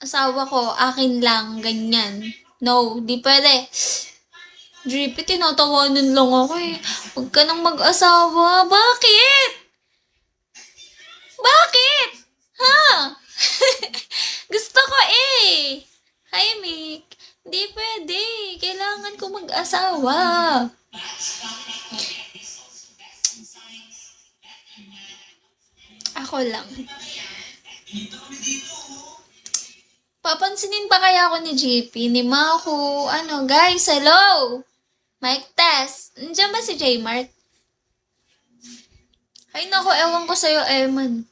asawa ko, akin lang, ganyan. No, di pwede. JP, tinatawanan lang ako eh. Huwag ka nang mag-asawa. Bakit? Bakit? Ha? Gusto ko eh. Hi, Mick. Di pwede. Kailangan ko mag-asawa. Ako lang. Papansinin pa kaya ako ni JP, ni Mako, ano, guys, hello! Mic test. Nandiyan ba si J-Mark? Ay nako, ewan ko sa'yo, Eman.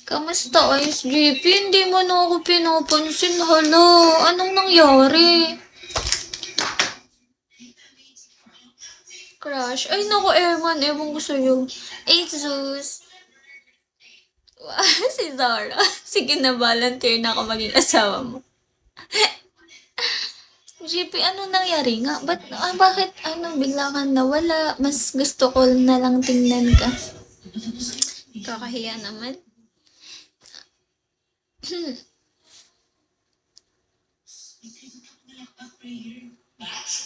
Kamusta, Ice JP? Hindi mo na ako pinapansin. Hala, anong nangyari? Crush. Ay nako, Eman, ewan ko sa'yo. Hey, Zeus. Si Zara. Sige na, volunteer na ako maging asawa mo. JP, ano nangyari nga? Bakit, bigla kang nawala? Mas gusto ko na lang tingnan ka. Kakahiya naman.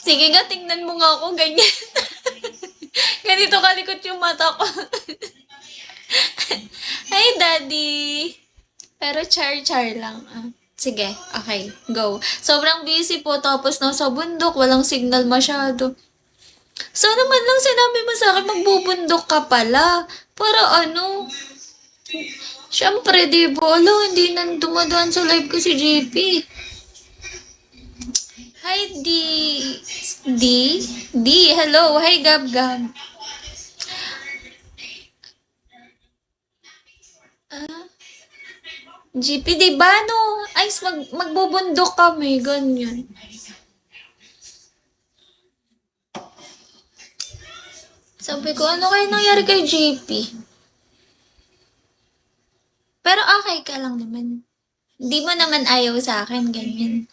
Sige nga, tingnan mo nga ako, ganyan. Ganito kalikot yung mata ko. Hi, Daddy! Pero char-char lang. Sige, okay, go. Sobrang busy po, tapos nasa bundok, walang signal masyado. Sana man lang sinabi mo sa akin, magbubundok ka pala. Para ano? Siyempre, di ba? Hindi na dumadaan sa live ko si JP. Hi, D. D? D, hello. Hi, Gab Gab. GP, di ba no? Ay, magbubundok kami, ganyan. Sabi ko, ano kayo nangyari kay JP? Pero okay ka lang naman. Di mo naman ayaw sa akin, ganyan.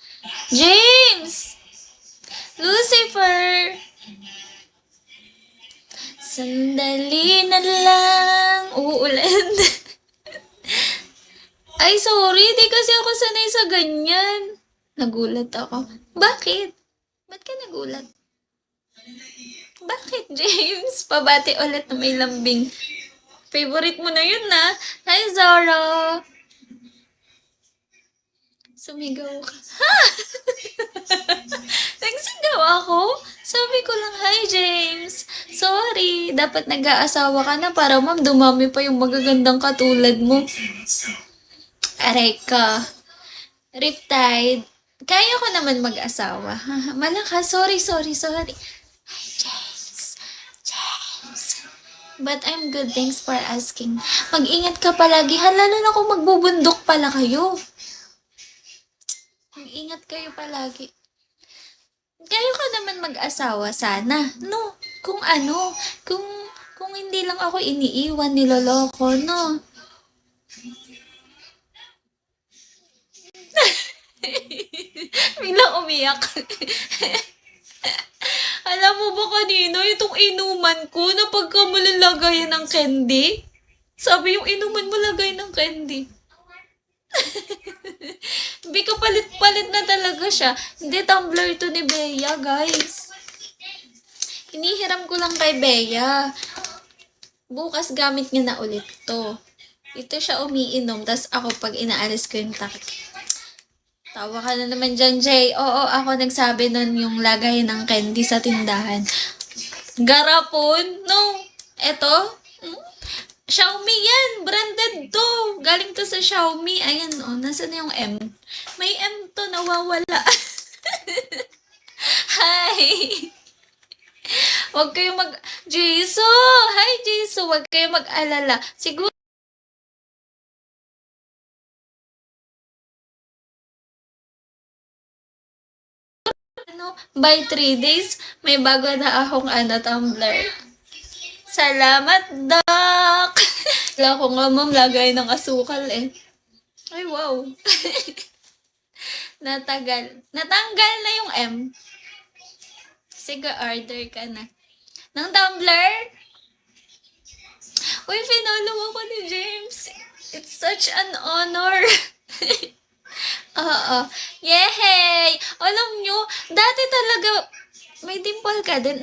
James! Lucifer! Sandali na lang. Uulan. Ay, sorry. Di kasi ako sanay sa ganyan. Nagulat ako. Bakit? Ba't ka nagulat? Bakit, James? Pabati ulit na may lambing. Favorite mo na yun, na. Hi, Zara. Sumigaw ka. Ha? Nagsigaw ako? Sabi ko lang, hi, James. Sorry. Dapat nag-aasawa ka na para ma'am dumami pa yung magagandang katulad mo. Aray ka. Riptide. Kaya ko naman mag-asawa. Malakas. Sorry. Hi, James. But I'm good. Thanks for asking. Mag-ingat ka palagi. Lalo na kung magbubundok pala kayo. Mag-ingat kayo palagi. Kayo ka naman mag-asawa sana. No. Kung hindi lang ako iniiwan, niloloko, no. Biglang umiyak. Alam mo ba kanina, itong inuman ko na pagka mo lalagayan ng candy? Sabi yung inuman mo lagay ng candy. Bika palit-palit na talaga siya. Hindi, tumbler to ni Bea, guys. Hinihiram ko lang kay Bea. Bukas gamit niya na ulit to. Ito siya umiinom, tas ako pag inaalis ko yung takip. Tawa ka na naman dyan, Jay. Oo, ako nagsabi nun yung lagay ng candy sa tindahan. Garapon? No. Eto? Xiaomi yan. Branded to. Galing to sa Xiaomi. Ayan, oh. Nasaan yung M? May M to. Nawawala. Hi. Huwag kayo Jisoo! Hi, Jisoo! Huwag kayo mag-alala. Siguro by 3 days, may bago na akong tumbler. Salamat, Doc! Wala ko nga, ma'am, lagay ng asukal eh. Ay, wow. Natanggal na yung M. Sige, order ka na. Ng tumbler? Uy, pinollow ako ni James. It's such an honor. Oo. Yehey! Alam nyo, dati talaga, may dimple ka din.